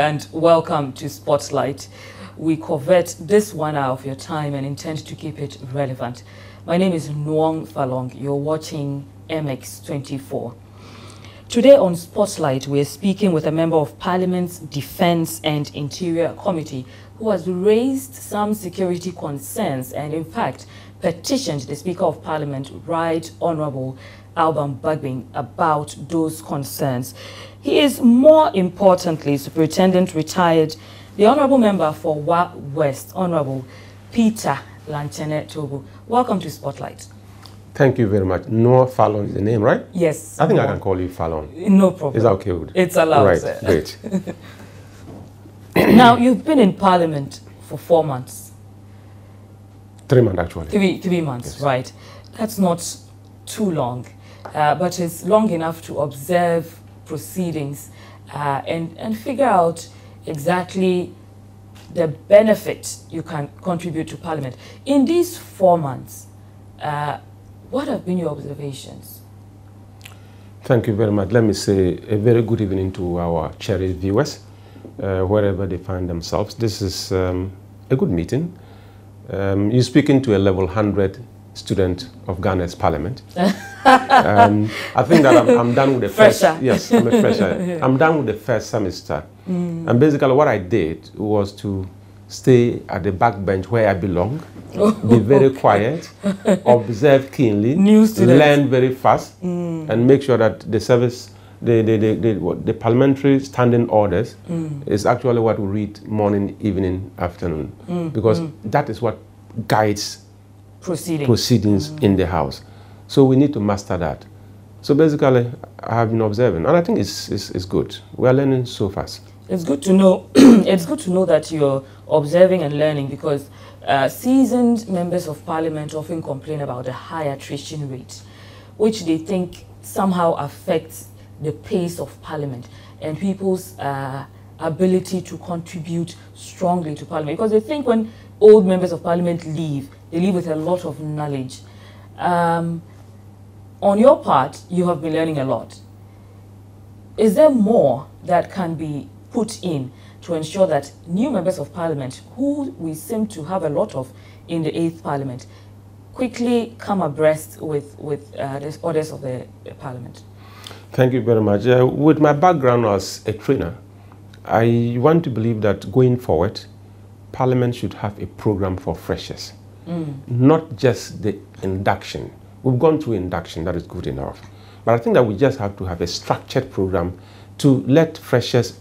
and welcome to Spotlight. We covet this 1 hour of your time and intend to keep it relevant. My name is Nuong Falong. You're watching MX24. Today on Spotlight, we're speaking with a member of Parliament's Defence and Interior Committee who has raised some security concerns and, in fact, petitioned the Speaker of Parliament, Right Honourable Alban Bagbin, about those concerns. He is, more importantly, Superintendent Retired, the Honourable Member for Wa West, Honourable Peter Lanchene Toobu. Welcome to Spotlight. Thank you very much. Noah Fallon is the name, right? Yes. I think I can call you Fallon. No problem. Is that okay with you? It's allowed, right, sir. Great. Now, you've been in Parliament for 4 months. 3 months, actually. Three months, yes. Right. That's not too long, but it's long enough to observe proceedings and figure out exactly the benefit you can contribute to Parliament. In these 4 months, what have been your observations? Thank you very much. Let me say a very good evening to our cherished viewers, wherever they find themselves. This is a good meeting. You're speaking to a level 100 student of Ghana's Parliament. I think that I'm done with the first. Yes, I'm a fresher. Yeah. I'm done with the first semester. And basically what I did was to stay at the back bench where I belong, be very quiet, observe keenly, learn very fast, and make sure that the service, the parliamentary standing orders is actually what we read morning, evening, afternoon, because that is what guides proceedings in the House. So we need to master that. So basically, I have been observing, and I think it's good. We are learning so fast. It's good to know. It's good to know that you're observing and learning, because seasoned members of Parliament often complain about the high attrition rate, which they think somehow affects the pace of Parliament and people's ability to contribute strongly to Parliament. Because they think when old members of Parliament leave, they leave with a lot of knowledge. On your part, you have been learning a lot. Is there more that can be put in to ensure that new members of Parliament, who we seem to have a lot of in the 8th Parliament, quickly come abreast with the orders of the Parliament? Thank you very much. With my background as a trainer, I want to believe that going forward, Parliament should have a program for freshers, not just the induction. We've gone through induction, that is good enough. But I think that we just have to have a structured program to let freshers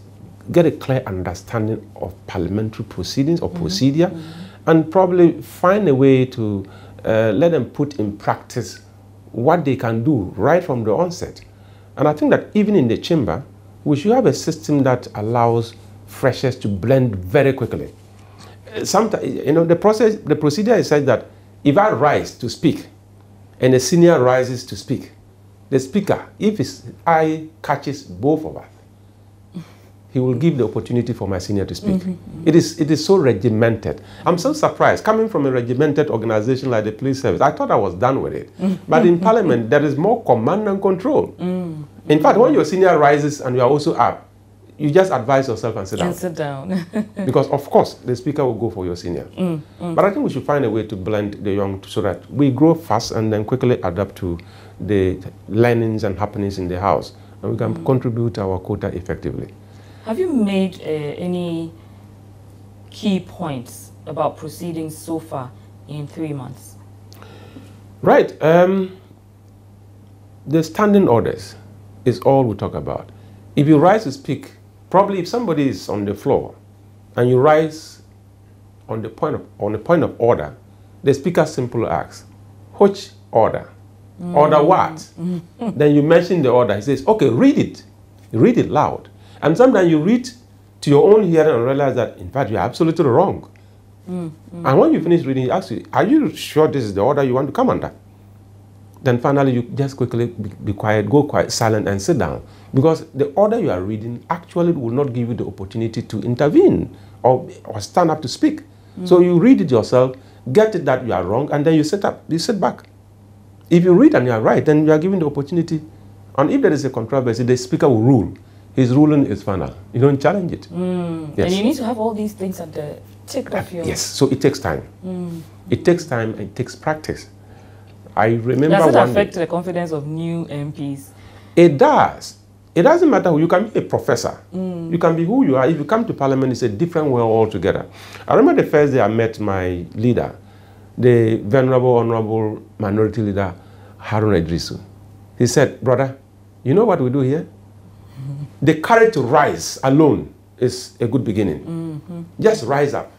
get a clear understanding of parliamentary proceedings or procedure, and probably find a way to let them put in practice what they can do right from the onset. And I think that even in the chamber, we should have a system that allows freshers to blend very quickly. Sometimes, you know, the procedure is such that if I rise to speak and a senior rises to speak, the speaker, if his eye catches both of us, he will give the opportunity for my senior to speak. It is so regimented. I'm so surprised. Coming from a regimented organization like the police service, I thought I was done with it. But in Parliament, there is more command and control. In fact, when your senior rises and you are also up, you just advise yourself and sit down. Sit down. Because, of course, the speaker will go for your senior. But I think we should find a way to blend the young so that we grow fast and then quickly adapt to the learnings and happenings in the House. And we can contribute our quota effectively. Have you made any key points about proceedings so far in 3 months? Right. The standing orders is all we talk about. If you rise to speak, probably if somebody is on the floor and you rise on the point of order, the speaker simply asks, which order? Order what? Then you mention the order. He says, okay, read it. Read it loud. And sometimes you read to your own hearing and realize that, in fact, you're absolutely wrong. And when you finish reading, he asks you, are you sure this is the order you want to come under? Then finally, you just quickly be quiet, go quiet, silent, and sit down. Because the order you are reading actually will not give you the opportunity to intervene or stand up to speak. So you read it yourself, get it that you are wrong, and then you sit up, you sit back. If you read and you are right, then you are given the opportunity. And if there is a controversy, the speaker will rule. his ruling is final. You don't challenge it. Yes. And you need to have all these things at the tip of your... Yes, so it takes time. It takes time and it takes practice. I remember Does it one affect day, the confidence of new MPs? It does. It doesn't matter who. You can be a professor. You can be who you are. If you come to parliament, it's a different world altogether. I remember the first day I met my leader, the venerable, honorable minority leader, Harun Idrisu. He said, brother, you know what we do here? The courage to rise alone is a good beginning. Just rise up.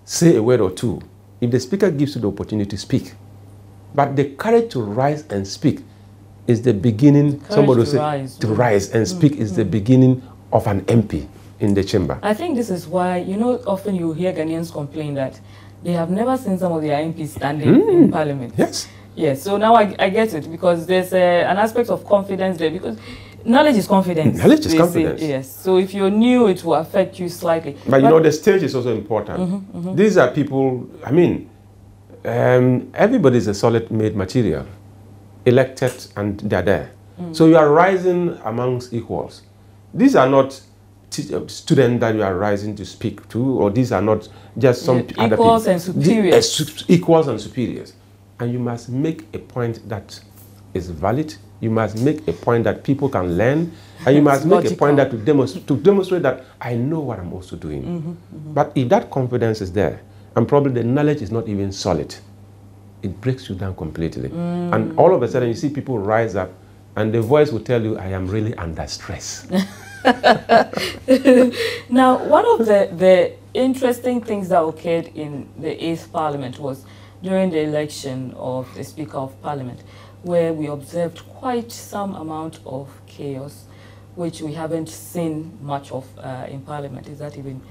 Say a word or two. If the speaker gives you the opportunity to speak. But the courage to rise and speak is the beginning. Somebody will say, to rise and speak is the beginning of an MP in the chamber. I think this is why, you know, often you hear Ghanaians complain that they have never seen some of their MPs standing in parliament. Yes. Yes, so now I get it, because there's an aspect of confidence there, because knowledge is confidence. Knowledge is confidence. Yes, so if you're new, it will affect you slightly. But you know, the stage is also important. These are people, I mean, everybody is a solid made material, elected, and they're there. So you are rising amongst equals. These are not students that you are rising to speak to, or these are not just some other people. Equals and superiors. Equals and superiors. And you must make a point that is valid. You must make a point that people can learn. And you must make a point that to demonstrate that I know what I'm also doing. But if that confidence is there, and probably the knowledge is not even solid, it breaks you down completely. And all of a sudden you see people rise up and the voice will tell you, I am really under stress. Now, one of the interesting things that occurred in the 8th Parliament was during the election of the Speaker of Parliament, where we observed quite some amount of chaos, which we haven't seen much of in Parliament. Is that even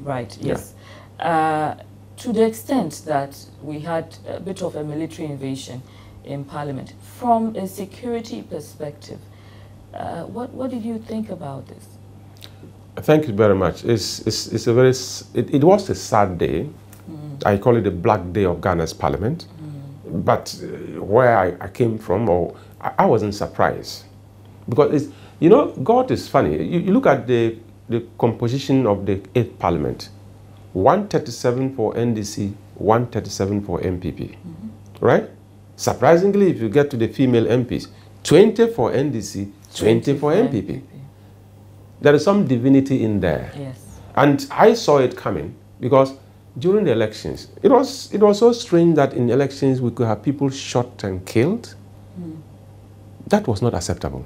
right? Yes. Yeah. To the extent that we had a bit of a military invasion in Parliament. From a security perspective, what did you think about this? Thank you very much. It's a very, it was a sad day. I call it the black day of Ghana's Parliament. But where I came from, I wasn't surprised. Because, you know, God is funny. You look at the composition of the 8th Parliament. 137 for NDC, 137 for MPP. Right? Surprisingly, if you get to the female MPs, 20 for NDC, 20 for MPP. There is some divinity in there. Yes. And I saw it coming because during the elections, it was so strange that in elections we could have people shot and killed. That was not acceptable.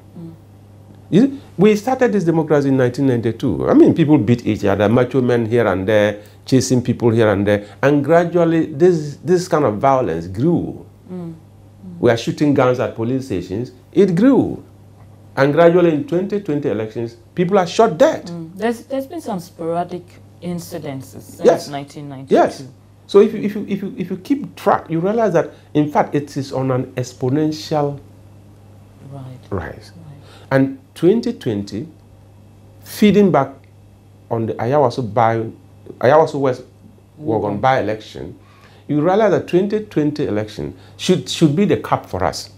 We started this democracy in 1992. I mean, people beat each other, macho men here and there, chasing people here and there, and gradually this kind of violence grew. We are shooting guns at police stations. It grew. And gradually in 2020 elections, people are shot dead. There's been some sporadic incidences since 1992. Yes. So if you keep track, you realize that, in fact, it is on an exponential rise. And 2020, feeding back on the Ayawaso West Wagon by-election, you realize that 2020 election should be the cap for us.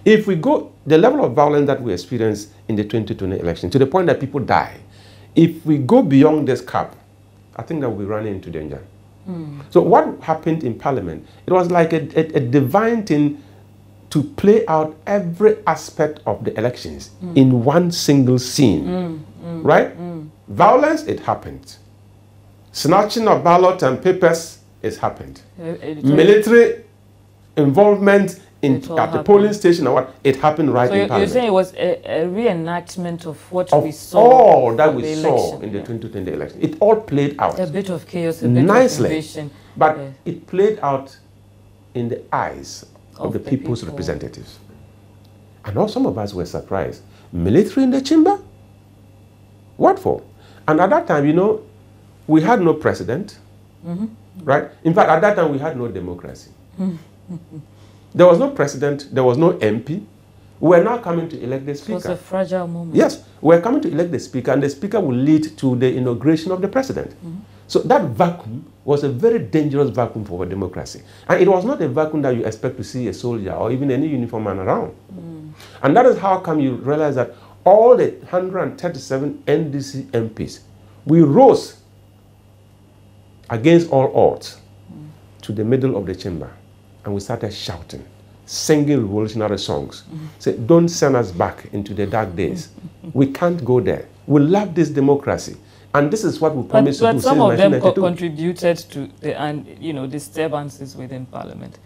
If we go, the level of violence that we experienced in the 2020 election, to the point that people die, if we go beyond this cap, I think that we're running into danger. So what happened in Parliament, it was like a divine thing to play out every aspect of the elections in one single scene, right? Violence, it happened. Snatching of ballot and papers, it's happened. Military involvement at the polling station, or what, it happened right in Parliament. So you're saying it was a reenactment of what we saw? All that we saw in the 2020 election. It all played out. A bit of chaos, a bit of invasion. But it played out in the eyes of the people's representatives. And all some of us were surprised. Military in the chamber? What for? And at that time, you know, we had no president, right? In fact, at that time, we had no democracy. There was no president, there was no MP. We were now coming to elect the speaker. It was a fragile moment. Yes, we were coming to elect the speaker, and the speaker will lead to the inauguration of the president. So that vacuum was a very dangerous vacuum for a democracy. And it was not a vacuum that you expect to see a soldier or even any uniform man around. And that is how come you realize that all the 137 NDC MPs, we rose against all odds to the middle of the chamber, and we started shouting, singing revolutionary songs. Say, don't send us back into the dark days. We can't go there. We love this democracy. And this is what we promised to do. But some of them contributed to the disturbances within Parliament.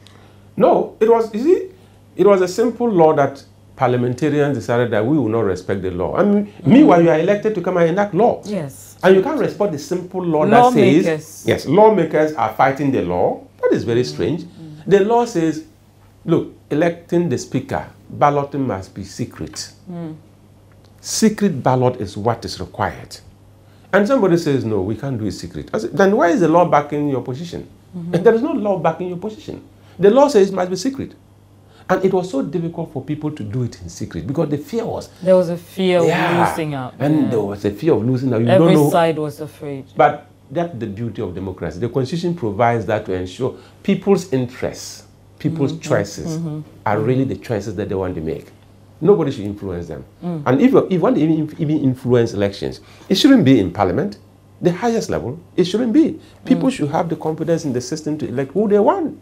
No, it was, you see, it was a simple law that parliamentarians decided that we will not respect the law. I mean, meanwhile, you are elected to come and enact law. Yes. And you can't respect the simple law that says, yes, lawmakers are fighting the law. That is very strange. The law says, look, electing the speaker, balloting must be secret. Secret ballot is what is required. And somebody says, no, we can't do it secret. I said, then why is the law backing your position? And there is no law backing your position. The law says it must be secret. And it was so difficult for people to do it in secret because the fear was... There was a fear of losing out. And there was a fear of losing out. You Every don't know. side was afraid. But that's the beauty of democracy. The Constitution provides that to ensure people's interests, people's choices are really the choices that they want to make. Nobody should influence them. And if you want to even influence elections, it shouldn't be in Parliament, the highest level. It shouldn't be. People should have the confidence in the system to elect who they want.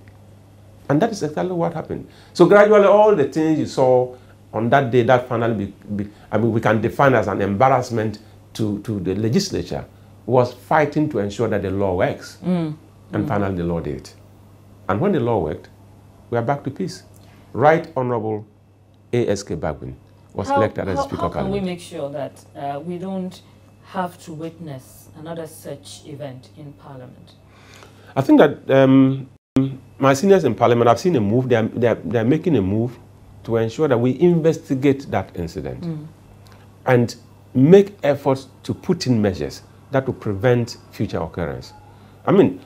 And that is exactly what happened. So gradually, all the things you saw on that day, that finally, we can define as an embarrassment to the legislature, was fighting to ensure that the law works. And finally, the law did. And when the law worked, we are back to peace. Right Honorable A.S.K. Bagwin was elected as Speaker of Parliament. How can we make sure that we don't have to witness another such event in Parliament? I think that my seniors in Parliament, I've seen a move. They're making a move to ensure that we investigate that incident and make efforts to put in measures that will prevent future occurrence. I mean,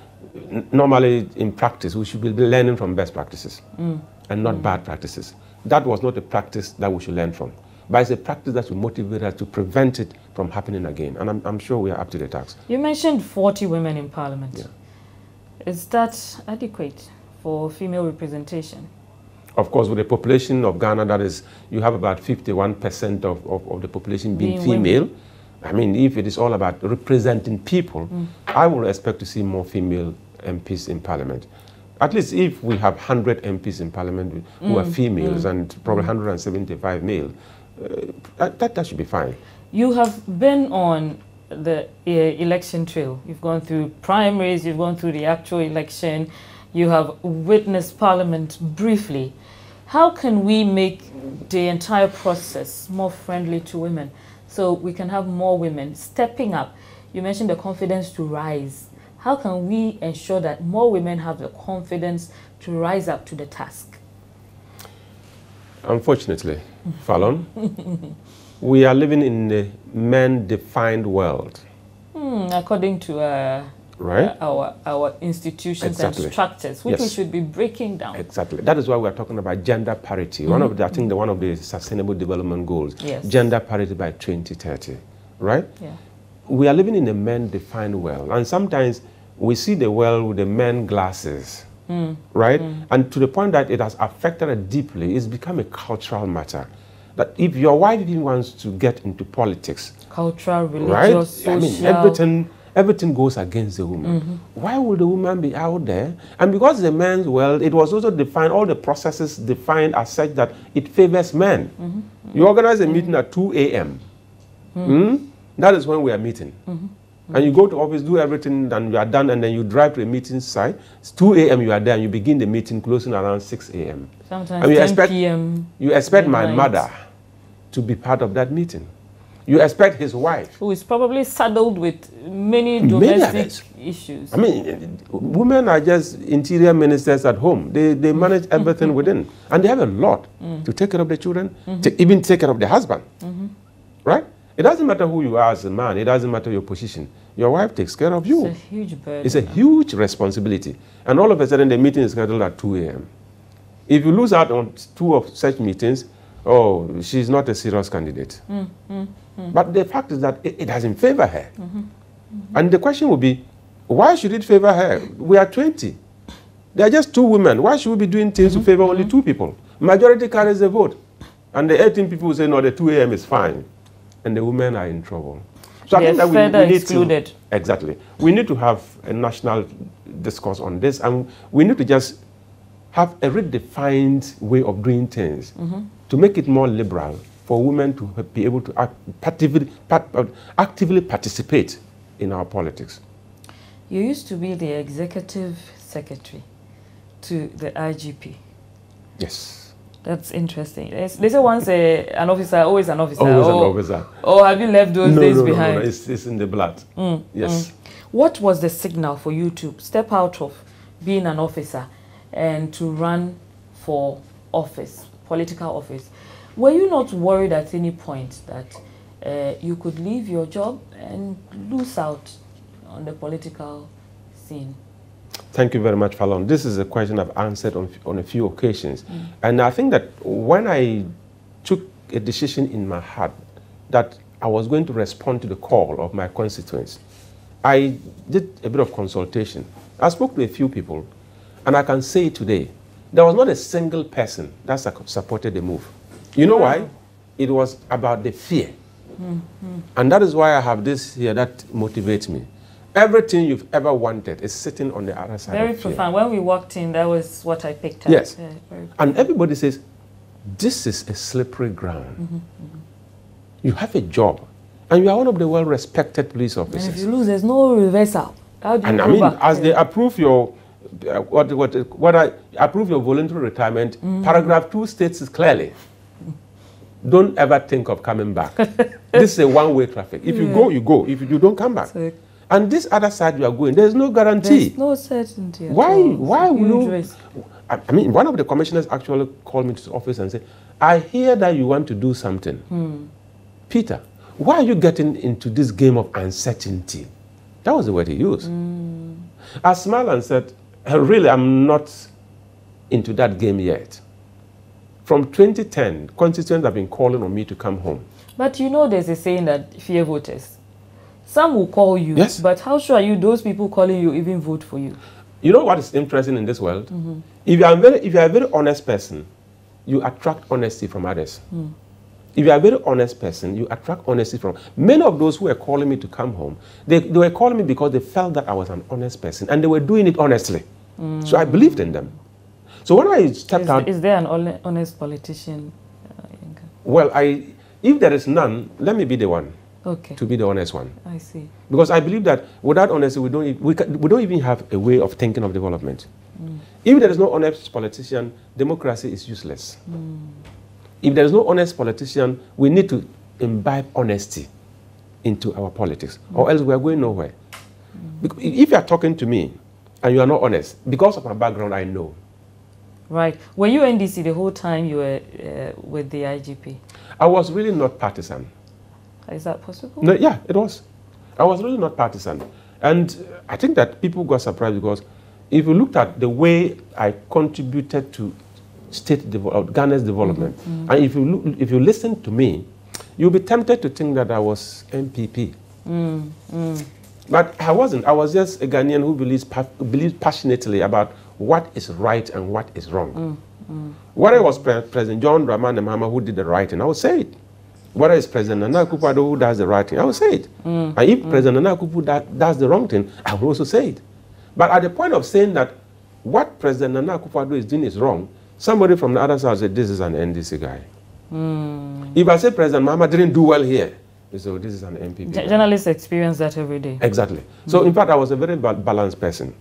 normally in practice, we should be learning from best practices and not bad practices. That was not a practice that we should learn from. But it's a practice that should motivate us to prevent it from happening again. And I'm sure we are up to the task. You mentioned 40 women in Parliament. Yeah. Is that adequate for female representation? Of course, with the population of Ghana, that is, you have about 51% of the population being female. Women. I mean, if it is all about representing people, I will expect to see more female MPs in Parliament. At least if we have 100 MPs in Parliament who are females and probably 175 male, that should be fine. You have been on the election trail. You've gone through primaries, you've gone through the actual election, you have witnessed Parliament briefly. How can we make the entire process more friendly to women so we can have more women stepping up? You mentioned the confidence to rise. How can we ensure that more women have the confidence to rise up to the task? Unfortunately, Fallon, we are living in a man-defined world. According to our institutions and structures, which we should be breaking down. Exactly. That is why we are talking about gender parity. One of the, I think one of the Sustainable Development Goals, gender parity by 2030, right? Yeah. We are living in a man-defined world, and sometimes we see the world with the men glasses, right? And to the point that it has affected it deeply, it's become a cultural matter. That if your wife even wants to get into politics, cultural, religious, right? social, I mean, everything goes against the woman. Why would the woman be out there? And because the men's world, it was also defined, all the processes defined as such that it favors men. You organize a meeting at 2 a.m. That is when we are meeting. And you go to office, do everything, and you are done, and then you drive to a meeting site. It's 2 a.m. you are there, and you begin the meeting closing around 6 a.m. Sometimes 10 p.m. You expect my mother to be part of that meeting. You expect his wife, who is probably saddled with many domestic issues. I mean, women are just interior ministers at home. They manage everything within. And they have a lot to take care of the children, to even take care of the husband. Right? It doesn't matter who you are as a man. It doesn't matter your position. Your wife takes care of you. It's a huge burden. It's a huge responsibility. And all of a sudden, the meeting is scheduled at 2 a.m. If you lose out on 2 of such meetings, oh, she's not a serious candidate. But the fact is that it doesn't favor her. And the question will be, why should it favor her? We are 20. There are just 2 women. Why should we be doing things to favor only 2 people? Majority carries the vote. And the 18 people will say, no, the 2 a.m. is fine. and the women are in trouble. So They're I think that further we need excluded. to, exactly. We need to have a national discourse on this, and we need to just have a redefined way of doing things to make it more liberal for women to be able to actively participate in our politics. You used to be the executive secretary to the IGP. Yes. That's interesting. They say once an officer, always an officer. Always an officer. Or have you left those days behind? No, it's in the blood. Yes. What was the signal for you to step out of being an officer and to run for office, political office? Were you not worried at any point that you could leave your job and lose out on the political scene? Thank you very much, Fallon. This is a question I've answered on a few occasions. And I think that when I took a decision in my heart that I was going to respond to the call of my constituents, I did a bit of consultation. I spoke to a few people, and I can say today, there was not a single person that supported the move. You know why? It was about the fear. And that is why I have this here that motivates me. Everything you've ever wanted is sitting on the other side. Very profound. When we walked in, that was what I picked up. Yes. Yeah, and everybody says, this is a slippery ground. You have a job, and you are one of the well-respected police officers. And if you lose, there's no reversal. How do you I mean, as they approve your approve your voluntary retirement, paragraph 2 states it clearly. Don't ever think of coming back. This is a one-way traffic. If you go, you go. If you don't, come back. And this other side you are going, there's no guarantee. There's no certainty. Why will you? I mean, one of the commissioners actually called me to his office and said, I hear that you want to do something. Peter, why are you getting into this game of uncertainty? That was the word he used. I smiled and said, really, I'm not into that game yet. From 2010, constituents have been calling on me to come home. But you know there's a saying that fear voters. Some will call you, yes, but how sure are you those people calling you even vote for you? You know what is interesting in this world? If you are a very honest person, you attract honesty from others. If you are a very honest person, you attract honesty from... Many of those who were calling me to come home, they were calling me because they felt that I was an honest person, and they were doing it honestly. So I believed in them. So when I stepped out... Is there an honest politician? Well, if there is none, let me be the one. Okay. To be the honest one. I see. Because I believe that without honesty, we don't even have a way of thinking of development. If there is no honest politician, democracy is useless. If there is no honest politician, we need to imbibe honesty into our politics, or else we are going nowhere. If you are talking to me and you are not honest, because of my background, I know. Right. Were you NDC the whole time you were with the IGP? I was really not partisan. Is that possible? No, yeah, it was. I was really not partisan. And I think that people got surprised because if you looked at the way I contributed to Ghana's development, and if you listen to me, you'll be tempted to think that I was MPP. But I wasn't. I was just a Ghanaian who believes passionately about what is right and what is wrong. Whether it was President John Dramani Mahama who did the right thing, I would say it. Whether it's President Nana Akufo-Addo who does the right thing, I will say it. And if President Nana Akufo does the wrong thing, I will also say it. But at the point of saying that what President Nana Akufo-Addo is doing is wrong, somebody from the other side said, this is an NDC guy. If I say President Mahama didn't do well here, they say, oh, this is an MPP guy. Journalists experience that every day. Exactly. So in fact, I was a very balanced person.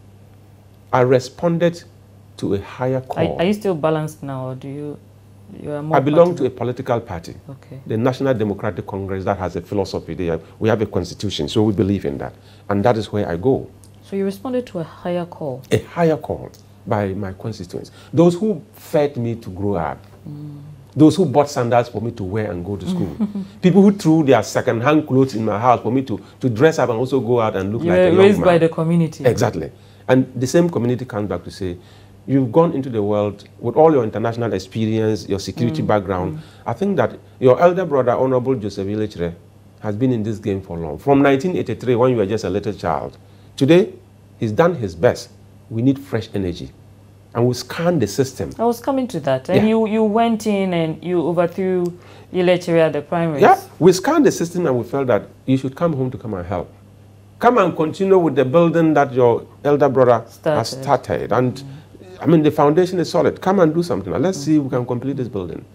I responded to a higher call. Are you still balanced now, or do you are more... I belong to a political party, okay, the National Democratic Congress, that has a philosophy. We have a constitution, so we believe in that. And that is where I go. So you responded to a higher call? A higher call by my constituents. Those who fed me to grow up. Those who bought sandals for me to wear and go to school. People who threw their second-hand clothes in my house for me to dress up and also go out and look like a young man. You were raised by the community. Exactly. And the same community comes back to say, you've gone into the world with all your international experience, your security background. I think that your elder brother, Honorable Joseph Ilechre, has been in this game for long. From 1983, when you were just a little child. Today, he's done his best. We need fresh energy. and we scanned the system. I was coming to that. And you went in and you overthrew Ilechere at the primaries. Yeah, we scanned the system and we felt that you should come home to come and help. Come and continue with the building that your elder brother has started. And I mean, the foundation is solid. Come and do something. Let's see if we can complete this building.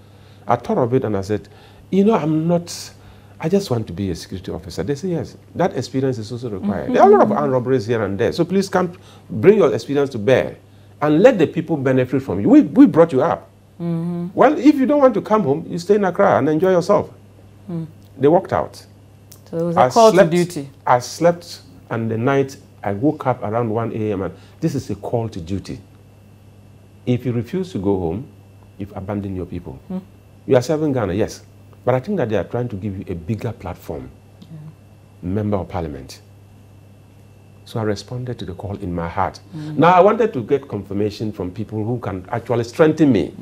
I thought of it and I said, you know, I just want to be a security officer. They say, yes, that experience is also required. There are a lot of armed robberies here and there. So please come, bring your experience to bear and let the people benefit from you. We brought you up. Well, if you don't want to come home, you stay in Accra and enjoy yourself. They walked out. So it was a call to duty. I slept, and the night I woke up around 1 a.m. and this is a call to duty. If you refuse to go home, you've abandoned your people. You are serving Ghana, yes. But I think that they are trying to give you a bigger platform. Member of Parliament. So I responded to the call in my heart. Now I wanted to get confirmation from people who can actually strengthen me.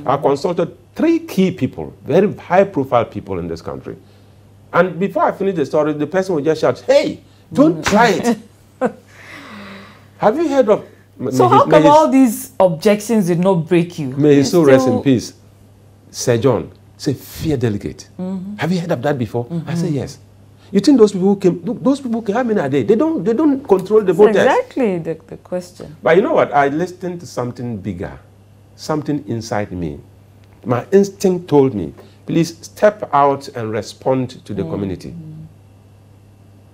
I consulted 3 key people, very high-profile people in this country. And before I finish the story, the person would just shout, hey, don't try it. Have you heard of... So how come all these objections did not break you? May his soul rest in peace. Sir John, say fear delegate. Have you heard of that before? I say yes. You think those people who came, how many are they? They don't control the voters. Exactly the question. But you know what? I listened to something bigger, something inside me. My instinct told me, please step out and respond to the community.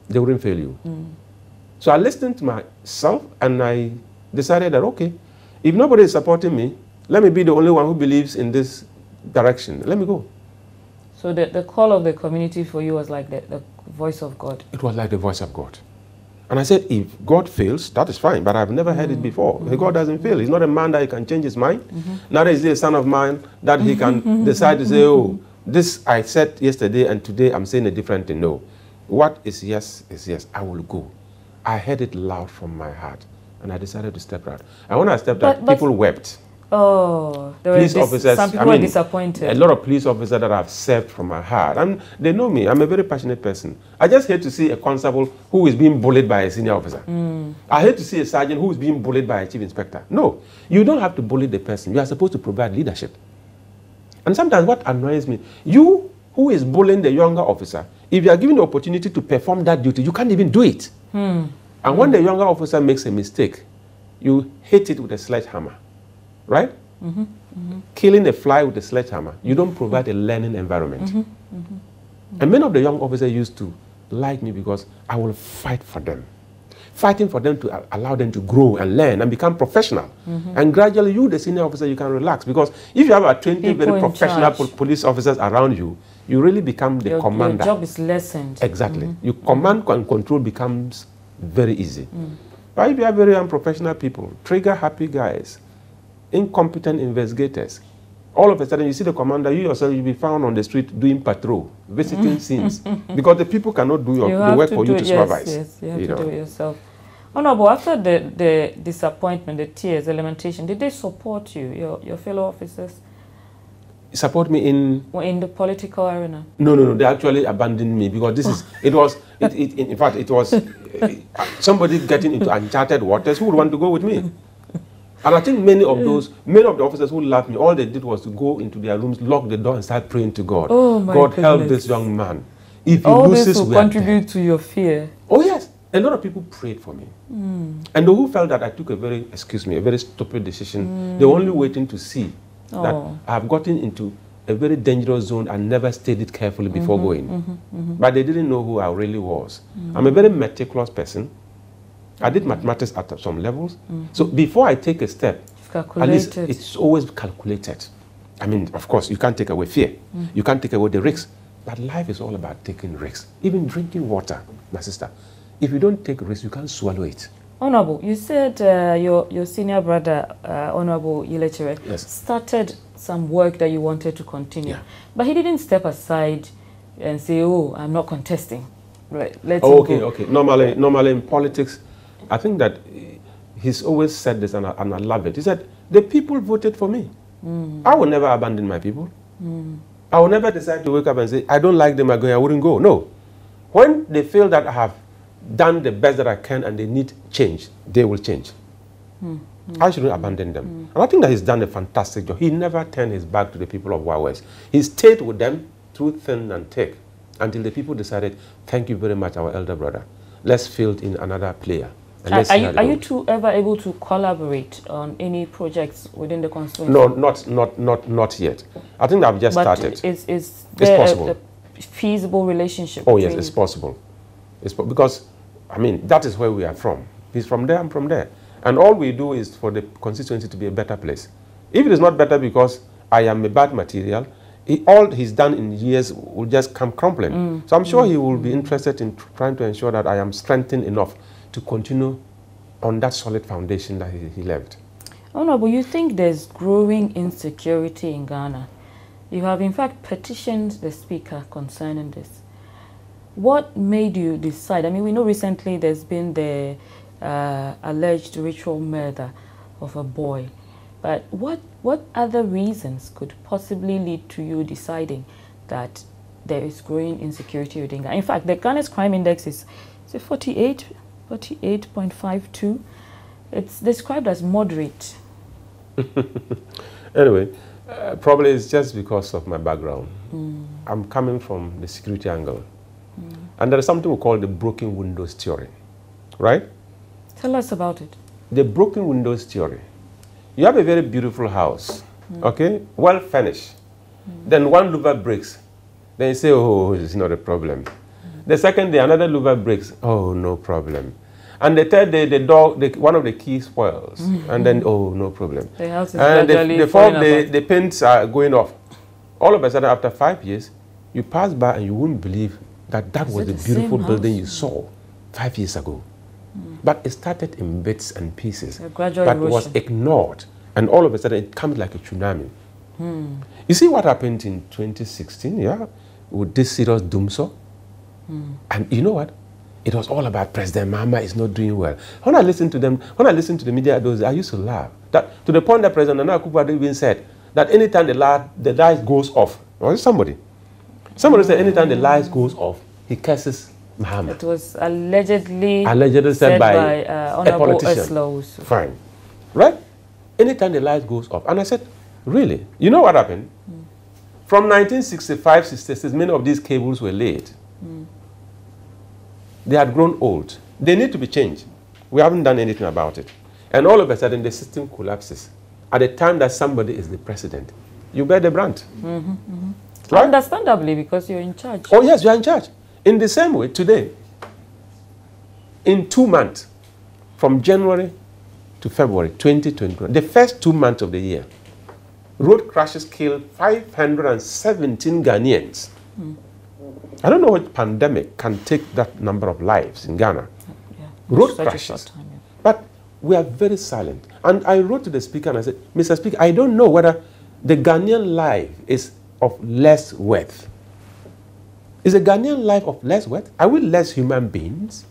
They wouldn't fail you. So I listened to myself and I decided that, okay, if nobody is supporting me, let me be the only one who believes in this direction. Let me go. So the call of the community for you was like the voice of God? It was like the voice of God. And I said, if God fails, that is fine, but I've never heard it before. God doesn't fail. He's not a man that he can change his mind. Neither is he a son of man that he can decide to say, oh, this I said yesterday and today I'm saying a different thing. No. What is yes is yes. I will go. I heard it loud from my heart and I decided to step out. And when I stepped out, people wept. Oh, police officers, some people were disappointed. A lot of police officers that I've served from my heart. And they know me. I'm a very passionate person. I just hate to see a constable who is being bullied by a senior officer. I hate to see a sergeant who is being bullied by a chief inspector. No, you don't have to bully the person. You are supposed to provide leadership. And sometimes what annoys me, you who is bullying the younger officer, if you are given the opportunity to perform that duty, you can't even do it. And when the younger officer makes a mistake, you hit it with a sledgehammer. Right? Killing a fly with a sledgehammer. You don't provide a learning environment. And many of the young officers used to like me because I will fight for them. Fighting for them to allow them to grow and learn and become professional. And gradually you, the senior officer, you can relax. Because if you have a 20 very professional police officers around you, you really become the commander. Your job is lessened. Exactly. Your command and control becomes very easy. But if you have very unprofessional people, trigger-happy guys, incompetent investigators, all of a sudden you see the commander, you yourself, you'll be found on the street doing patrol, visiting scenes, because the people cannot do the work for you to supervise. Yes, you have to do it yourself. Honorable, after the disappointment, the tears, the lamentation, did they support you, your fellow officers? Support me in the political arena? No, they actually abandoned me because this is, in fact, it was somebody getting into uncharted waters who would want to go with me. And I think many of the officers who loved me, all they did was to go into their rooms, lock the door and start praying to God. Oh my God, help this young man. If he all loses, this will contribute to your fear. Oh yes. A lot of people prayed for me. And those who felt that I took a very stupid decision, they were only waiting to see that I have gotten into a very dangerous zone and never studied carefully before going. But they didn't know who I really was. I'm a very meticulous person. I did mathematics at some levels. So before I take a step, at least it's always calculated. I mean, of course, you can't take away fear. You can't take away the risks. But life is all about taking risks. Even drinking water, my sister. If you don't take risks, you can't swallow it. Honorable, you said your senior brother, Honorable Ilechere, started some work that you wanted to continue. But he didn't step aside and say, oh, I'm not contesting. Right, let's go. Okay. Normally in politics, I think that he's always said this, and I love it. He said, the people voted for me. I will never abandon my people. I will never decide to wake up and say, I don't like them, I wouldn't go. No. When they feel that I have done the best that I can and they need change, they will change. I shouldn't abandon them. And I think that he's done a fantastic job. He never turned his back to the people of Wild West. He stayed with them through thin and thick until the people decided, thank you very much, our elder brother. Let's field in another player. And are you two ever able to collaborate on any projects within the constituency? No, not yet. I think I've just started. Is there possible. a feasible relationship? Oh yes, it's possible. Because, I mean, that is where we are from. He's from there, I'm from there. And all we do is for the constituency to be a better place. If it is not better because I am a bad material, all he's done in years will just come crumbling. So I'm sure he will be interested in trying to ensure that I am strengthened enough to continue on that solid foundation that he left. Honorable, you think there's growing insecurity in Ghana? You have in fact petitioned the Speaker concerning this. What made you decide? I mean, we know recently there's been the alleged ritual murder of a boy. But what other reasons could possibly lead to you deciding that there is growing insecurity within Ghana? In fact, the Ghana's crime index is 48.52. It's described as moderate. Anyway, probably it's just because of my background. I'm coming from the security angle. And there is something we call the broken windows theory, right? Tell us about it. The broken windows theory. You have a very beautiful house, okay, well furnished. Then one louver breaks. Then you say, oh, it's not a problem. The second day, another louver breaks. Oh, no problem. And the third day, one of the keys spoils. And then, oh, no problem. The house is and the fourth day, apart. the paints are going off. All of a sudden, after 5 years, you pass by and you wouldn't believe that was the beautiful building you saw 5 years ago. But it started in bits and pieces. But was ignored. And all of a sudden, it comes like a tsunami. You see what happened in 2016, yeah, with this serious doomsday? And you know what? It was all about President Mahama is not doing well. When I listen to them, when I listen to the media, I used to laugh. That, to the point that President Nana Akufo-Addo even said that anytime the light goes off, or somebody said anytime the light goes off, he curses Mahama. It was allegedly said by a politician. Fine. Right? Anytime the light goes off. And I said, really? You know what happened? From 1965, 66, many of these cables were laid. They had grown old. They need to be changed. We haven't done anything about it. And all of a sudden, the system collapses. At the time that somebody is the president, you bear the brunt. Right? Understandably, because you're in charge. Oh, yes, you're in charge. In the same way, today, in 2 months, from January to February 2021, the first 2 months of the year, road crashes killed 517 Ghanaians. I don't know what pandemic can take that number of lives in Ghana. Road crashes. But we are very silent. And I wrote to the Speaker and I said, Mr. Speaker, I don't know whether the Ghanaian life is of less worth. Is a Ghanaian life of less worth? Are we less human beings?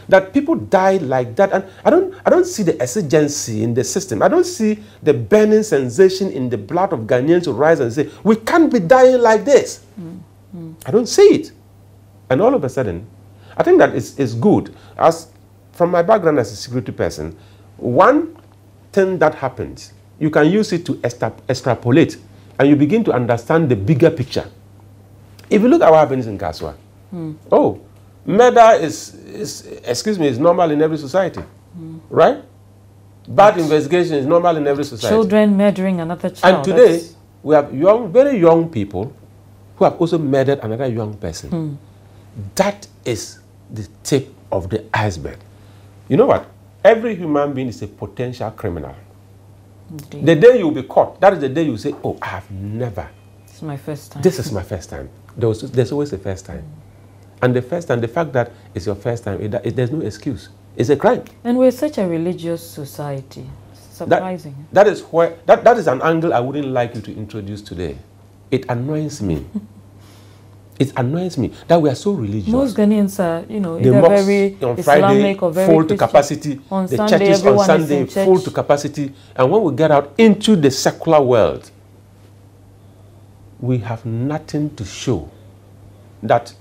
That people die like that, and I don't see the exigency in the system. I don't see the burning sensation in the blood of Ghanaians to rise and say, we can't be dying like this. I don't see it. And all of a sudden, I think that it's good. As from my background as a security person, one thing that happens, you can use it to extrapolate, and you begin to understand the bigger picture. If you look at what happens in Kaswa, oh, murder is normal in every society, right? Bad investigation is normal in every society. Children murdering another child. And today, we have very young people who have also murdered another young person. That is the tip of the iceberg. You know what? Every human being is a potential criminal. Indeed. The day you'll be caught, that is the day you say, oh, I have never. This is my first time. This is my first time. There's always a first time. And the first time, the fact that it's your first time, there's no excuse. It's a crime. And we're such a religious society. Surprising. That is an angle I wouldn't like you to introduce today. It annoys me. It annoys me that we are so religious. Most Ghanaians are, you know, the either mosques very on Islamic Friday or very full to Christian. capacity. On the Sunday, churches on Sunday full to capacity. And when we get out into the secular world, we have nothing to show that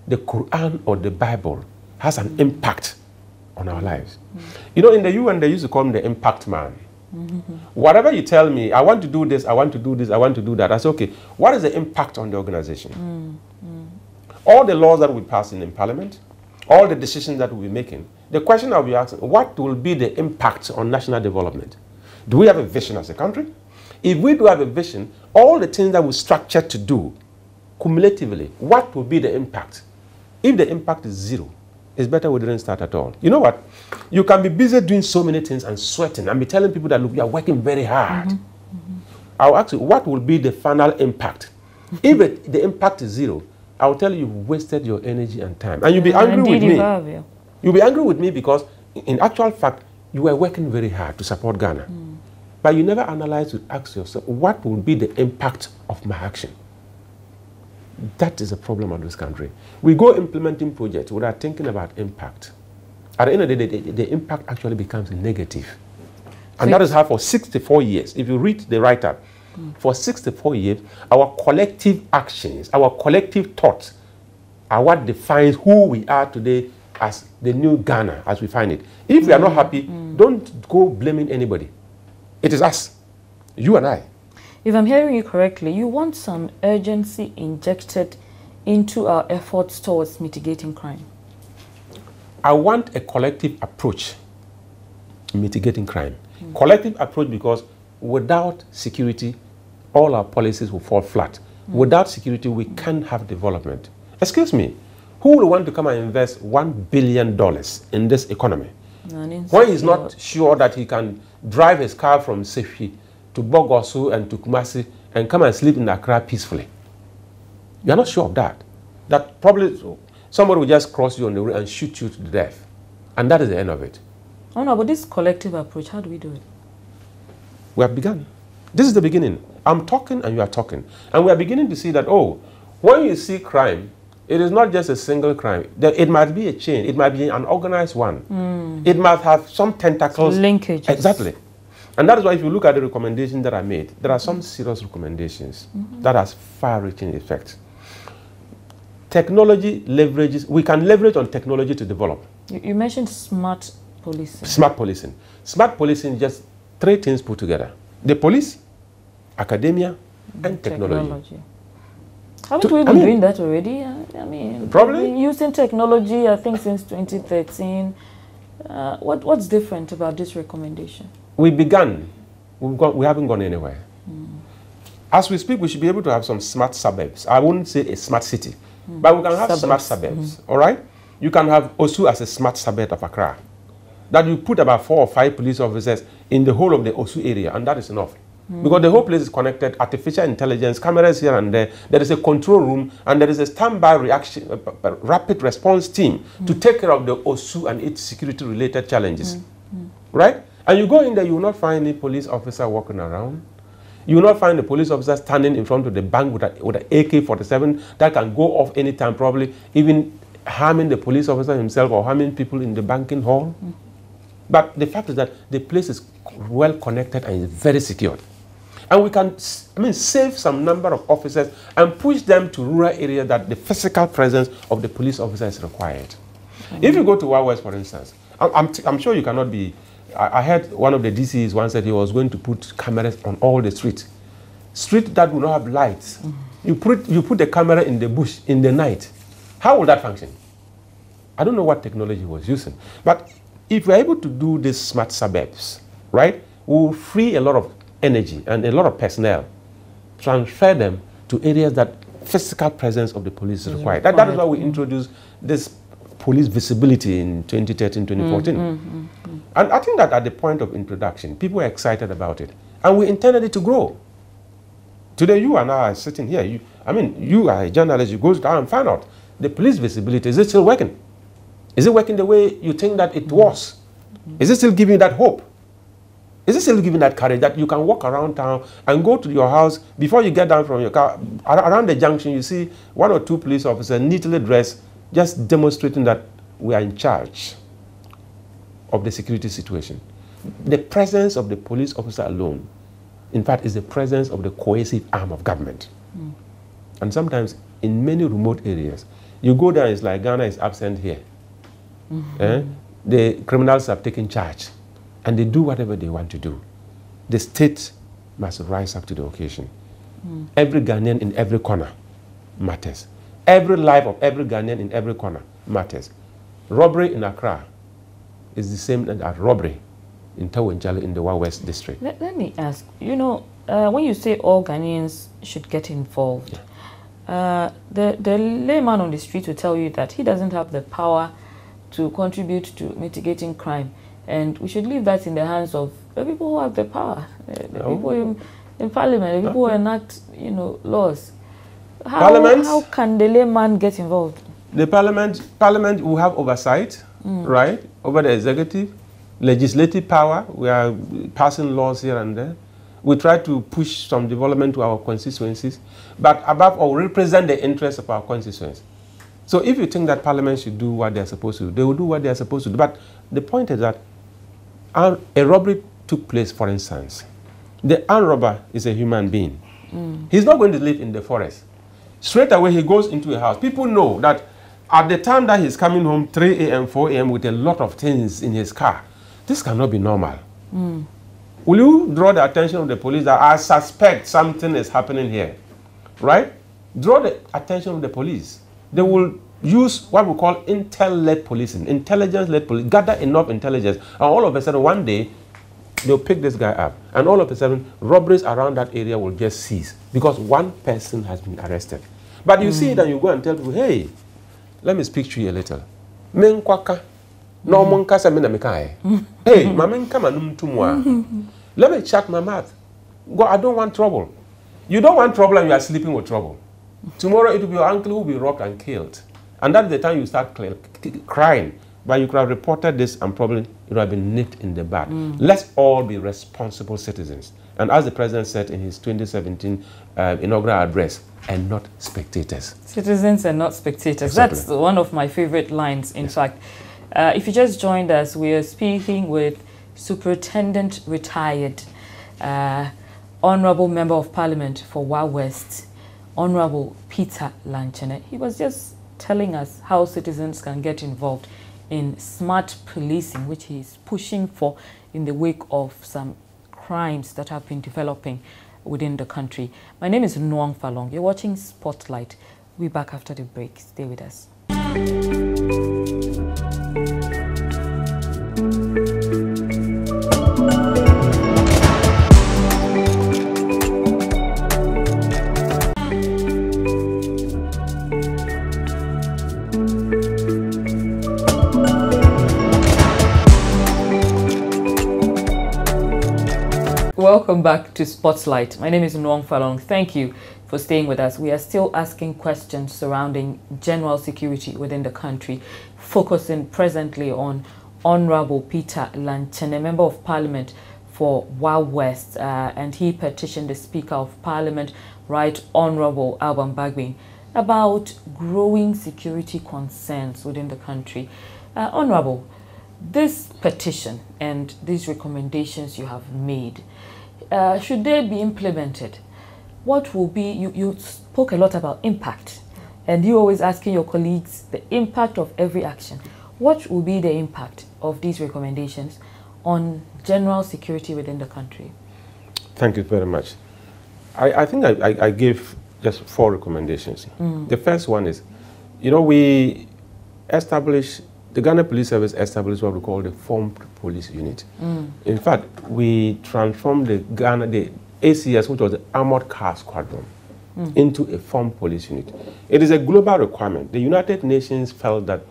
the Quran or the Bible has an impact on our lives. You know, in the UN, they used to call him the impact man. Whatever you tell me, I want to do this, I want to do this, I want to do that. I say, okay, what is the impact on the organization? All the laws that we pass in Parliament, all the decisions that we'll be making, the question I'll be asking, what will be the impact on national development? Do we have a vision as a country? If we do have a vision, all the things that we structure to do, cumulatively, what will be the impact? If the impact is zero, it's better we didn't start at all. You know what? You can be busy doing so many things and sweating and be telling people that, look, we are working very hard. I'll ask you, what will be the final impact? If the impact is zero, I'll tell you you've wasted your energy and time. And you'll be angry with me. You'll be angry with me because, in actual fact, you were working very hard to support Ghana. But you never analyze to ask yourself, what will be the impact of my action? That is a problem of this country. We go implementing projects without thinking about impact. At the end of the day, the impact actually becomes negative. And that is how for 64 years, if you read the write-up, for 64 years, our collective actions, our collective thoughts are what defines who we are today as the new Ghana, as we find it. If we are not happy, don't go blaming anybody. It is us, you and I. If I'm hearing you correctly, you want some urgency injected into our efforts towards mitigating crime. I want a collective approach to mitigating crime. Collective approach because without security, all our policies will fall flat. Without security, we can't have development. Excuse me, who will want to come and invest $1 billion in this economy when he's not sure that he can drive his car from Sefi to Bogosu and to Kumasi and come and sleep in Accra peacefully? You're not sure of that. That probably somebody will just cross you on the road and shoot you to death. And that is the end of it. Oh no, but this collective approach, how do we do it? We have begun. This is the beginning. I'm talking and you are talking. And we are beginning to see that, oh, when you see crime, it is not just a single crime. It might be a chain. It might be an organized one. It might have some tentacles. Linkages. Exactly. And that is why if you look at the recommendations that I made, there are some serious recommendations that has far-reaching effects. Technology leverages, we can leverage on technology to develop. You mentioned smart policing. Smart policing. Smart policing, just three things put together. The police, academia, and technology. Haven't we been doing that already? I mean, probably. We've been using technology, I think, since 2013. What's different about this recommendation? We began. We haven't gone anywhere. As we speak, we should be able to have some smart suburbs. I wouldn't say a smart city, but we can have smart suburbs. All right? You can have Osu as a smart suburb of Accra. That you put about 4 or 5 police officers in the whole of the Osu area, and that is enough. Because the whole place is connected, artificial intelligence, cameras here and there. There is a control room, and there is a standby reaction, rapid response team to take care of the Osu and its security-related challenges. Right? And you go in there, you will not find any police officer walking around. You will not find the police officer standing in front of the bank with an AK-47 that can go off anytime, probably even harming the police officer himself or harming people in the banking hall. But the fact is that the place is well connected and is very secured. And we can, save some number of officers and push them to rural areas that the physical presence of the police officer is required. If you go to Wild West, for instance, I'm sure you cannot be. I heard one of the DCs once said he was going to put cameras on all the streets. Streets that will not have lights. You put the camera in the bush in the night. How will that function? I don't know what technology he was using. But if we're able to do these smart suburbs, right, we'll free a lot of energy and a lot of personnel, transfer them to areas that physical presence of the police is required. That is why we introduced this police visibility in 2013, 2014. And I think that at the point of introduction, people were excited about it. And we intended it to grow. Today, you and I are sitting here. You are a journalist. You go down and find out the police visibility. Is it still working? Is it working the way you think that it was? Is it still giving you that hope? Is it still giving that courage that you can walk around town and go to your house before you get down from your car? Around the junction, you see 1 or 2 police officers neatly dressed, just demonstrating that we are in charge of the security situation. The presence of the police officer alone, in fact, is the presence of the cohesive arm of government. And sometimes, in many remote areas, you go there, it's like Ghana is absent here. The criminals have taken charge, and they do whatever they want to do. the state must rise up to the occasion. Every Ghanaian in every corner matters. Every life of every Ghanaian in every corner matters. Robbery in Accra is the same as robbery in Tawenjale in the Wa West district. Let me ask, you know, when you say all Ghanaians should get involved, the layman on the street will tell you that he doesn't have the power to contribute to mitigating crime, and we should leave that in the hands of the people who have the power, the people in parliament, the people who enact, you know, laws. How can the layman get involved? The parliament will have oversight, right, over the executive, legislative power. We are passing laws here and there. We try to push some development to our constituencies, but above all, represent the interests of our constituencies. So if you think that parliament should do what they're supposed to do, they will do what they're supposed to do. But the point is that a robbery took place, for instance. The armed robber is a human being. He's not going to live in the forest. Straight away, he goes into a house. People know that at the time that he's coming home, 3 a.m., 4 a.m., with a lot of things in his car, this cannot be normal. Will you draw the attention of the police that I suspect something is happening here, right? Draw the attention of the police. They will use what we call intel-led policing, intelligence-led policing, gather enough intelligence, and all of a sudden, one day, they'll pick this guy up, and all of a sudden, robberies around that area will just cease because one person has been arrested. But you see it and you go and tell people, hey, let me speak to you a little. Hey, let me shut my mouth. God, I don't want trouble. You don't want trouble and you are sleeping with trouble. Tomorrow it will be your uncle who will be robbed and killed. And that's the time you start crying. But you could have reported this and probably it would have been nipped in the bud. Let's all be responsible citizens. And as the president said in his 2017 inaugural address, and not spectators. Citizens and not spectators. Exactly. That's one of my favorite lines, in fact. If you just joined us, we are speaking with Superintendent Retired, Honorable Member of Parliament for Wa West, Honorable Peter Lanchene. He was just telling us how citizens can get involved in smart policing, which he is pushing for in the wake of some crimes that have been developing within the country. My name is Nwang Falong. You're watching Spotlight. We'll be back after the break. Stay with us. Welcome back to Spotlight. My name is Nwang Falong. Thank you for staying with us. We are still asking questions surrounding general security within the country, focusing presently on Honorable Peter Lanchene, Member of Parliament for Wa West, and he petitioned the Speaker of Parliament, Right Honorable Alban Bagbin, about growing security concerns within the country. Honorable, this petition and these recommendations you have made, should they be implemented, what will be, you spoke a lot about impact, and you always asking your colleagues the impact of every action. What will be the impact of these recommendations on general security within the country? Thank you very much. I think I gave just 4 recommendations. The first one is, you know, the Ghana Police Service established what we call the Formed Police Unit. In fact, we transformed the ACS, which was the Armored Car Squadron, into a Formed Police Unit. It is a global requirement. The United Nations felt that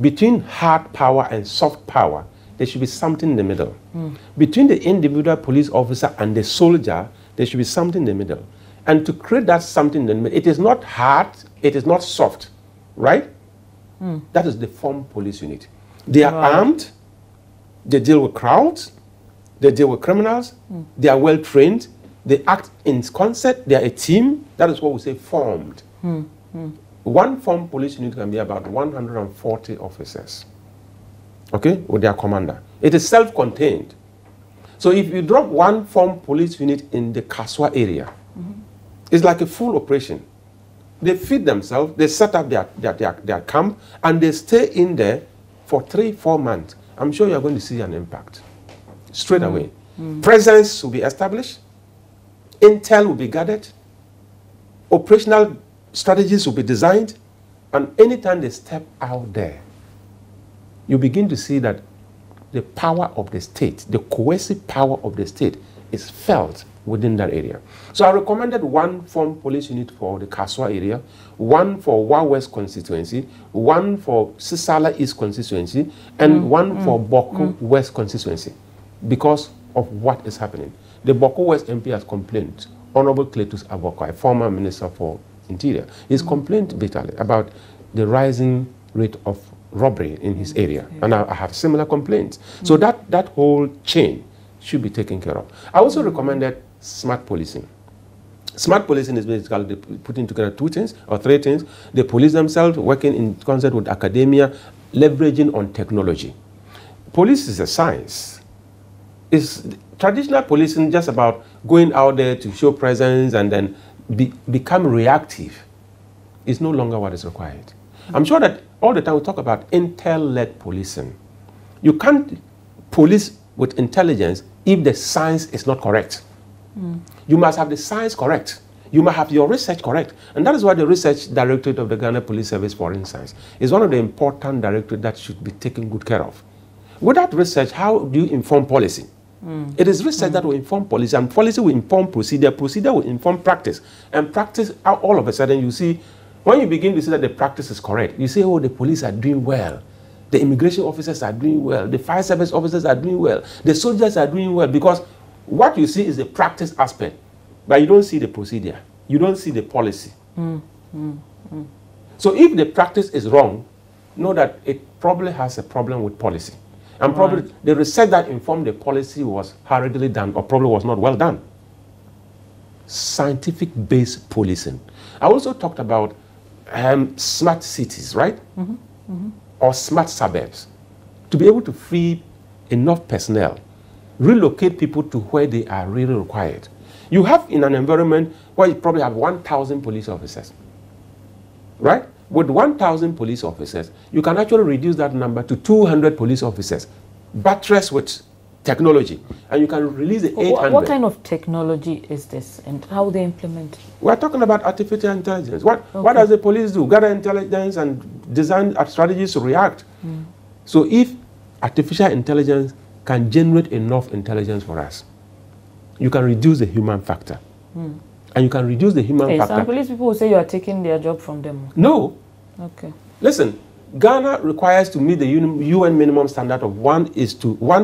between hard power and soft power, there should be something in the middle. Between the individual police officer and the soldier, there should be something in the middle. And to create that something in the middle, it is not hard, it is not soft, right? That is the Formed Police Unit. They are armed, they deal with crowds, they deal with criminals, they are well trained, they act in concert, they are a team. That is what we say formed. One Formed Police Unit can be about 140 officers, okay, with their commander. It is self-contained. So if you drop one Formed Police Unit in the Kaswa area, it's like a full operation. They feed themselves, they set up their camp, and they stay in there for 3-4 months. I'm sure you're going to see an impact straight away. Presence will be established. Intel will be gathered. Operational strategies will be designed. And anytime they step out there, you begin to see that the power of the state, the coercive power of the state, is felt within that area. So I recommended one form police unit for the Kaswa area, one for Wa West constituency, one for Sisala East constituency, and one for Boko West constituency, because of what is happening. The Boko West MP has complained. Honorable Cletus Aboka, a former Minister for Interior, he's complained bitterly about the rising rate of robbery in his area. And I have similar complaints. So that whole chain should be taken care of. I also recommended smart policing. Smart policing is basically putting together two things or three things. The police themselves working in concert with academia, leveraging on technology. Police is a science. Is traditional policing just about going out there to show presence and then become reactive? Is no longer what is required. I'm sure that all the time we talk about intel-led policing. You can't police with intelligence if the science is not correct. You must have the science correct. You must have your research correct. And that is why the Research Directorate of the Ghana Police Service Foreign Science is one of the important directorates that should be taken good care of. Without research, how do you inform policy? It is research that will inform policy, and policy will inform procedure, procedure will inform practice. And practice, all of a sudden you see, when you begin to see that the practice is correct, you say, oh, the police are doing well. The immigration officers are doing well. The fire service officers are doing well. The soldiers are doing well, because what you see is the practice aspect, but you don't see the procedure. You don't see the policy. So if the practice is wrong, know that it probably has a problem with policy. And probably the research that informed the policy was hurriedly done or probably was not well done. Scientific-based policing. I also talked about smart cities, right? Or smart suburbs. To be able to free enough personnel, relocate people to where they are really required. You have in an environment where you probably have 1,000 police officers, right? With 1,000 police officers, you can actually reduce that number to 200 police officers, buttressed with technology, and you can release the 800. What kind of technology is this, and how they implement it? We're talking about artificial intelligence. What does the police do? Gather intelligence and design strategies to react. So if artificial intelligence can generate enough intelligence for us, you can reduce the human factor. And you can reduce the human factor. Some police people will say you are taking their job from them. No. Okay. Listen, Ghana requires to meet the UN minimum standard of one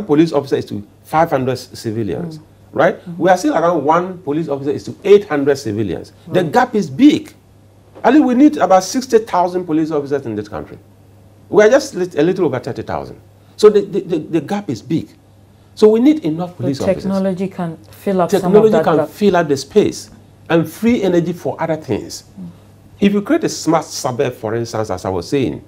police officer is to 500 civilians, right? We are still around one police officer is to 800 civilians. The gap is big. I think we need about 60,000 police officers in this country. We are just a little over 30,000. So the gap is big. So we need enough police officers. Technology can fill up technology some of that can gap. fill up the space and free energy for other things. If you create a smart suburb, for instance, as I was saying,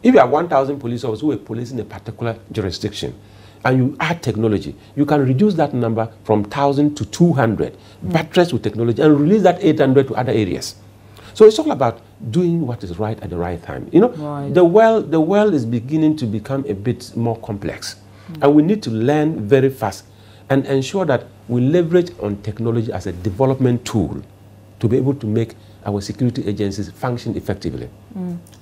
if you have 1,000 police officers who are policing a particular jurisdiction, and you add technology, you can reduce that number from 1,000 to 200, buttress with technology, and release that 800 to other areas. So it's all about doing what is right at the right time. You know, the world is beginning to become a bit more complex, and we need to learn very fast and ensure that we leverage on technology as a development tool to be able to make our security agencies function effectively.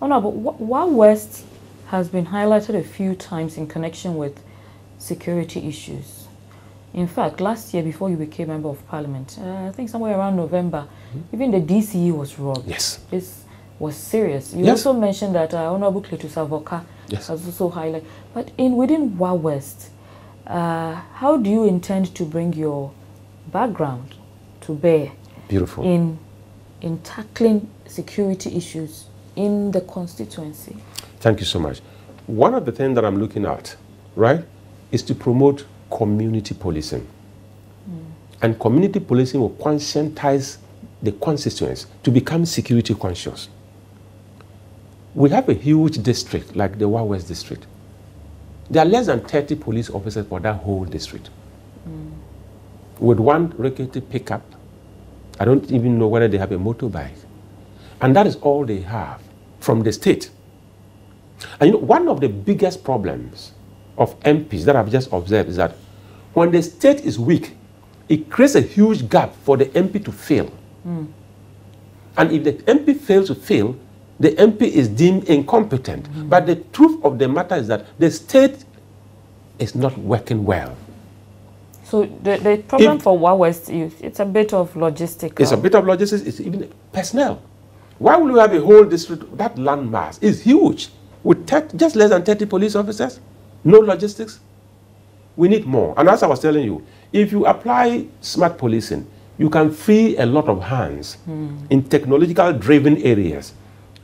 Oh no, but Wa West has been highlighted a few times in connection with security issues. In fact, last year, before you became Member of Parliament, I think somewhere around November, even the DCE was robbed. Yes. This was serious. You also mentioned that Honorable Cletus Avoka has also highlighted. But within Wa West, how do you intend to bring your background to bear in tackling security issues in the constituency? Thank you so much. One of the things that I'm looking at, right, is to promote community policing. And community policing will conscientize the constituents to become security conscious. We have a huge district like the Wa West district. There are less than 30 police officers for that whole district. With one rickety pickup, I don't even know whether they have a motorbike. And that is all they have from the state. And you know, one of the biggest problems of MPs that I've just observed is that When the state is weak, it creates a huge gap for the MP to fail. And if the MP fails to fail, the MP is deemed incompetent. But the truth of the matter is that the state is not working well. So the problem for Wa West Youth, it's a bit of logistics. It's a bit of logistics. It's even personnel. Why would we have a whole district? That landmass is huge. With just less than 30 police officers, no logistics. We need more. And as I was telling you, if you apply smart policing, you can free a lot of hands in technological-driven areas,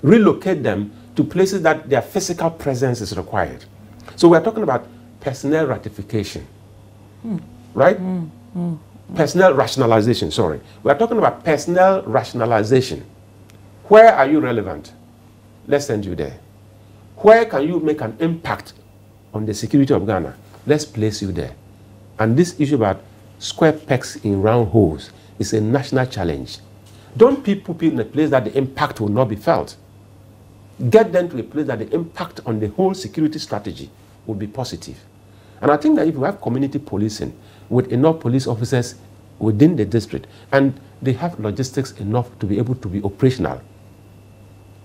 relocate them to places that their physical presence is required. So we're talking about personnel ratification, right? Personnel rationalization, sorry. We're talking about personnel rationalization. Where are you relevant? Let's send you there. Where can you make an impact on the security of Ghana? Let's place you there. And this issue about square pegs in round holes is a national challenge. Don't put people in a place that the impact will not be felt. Get them to a place that the impact on the whole security strategy will be positive. And I think that if you have community policing with enough police officers within the district, and they have logistics enough to be able to be operational,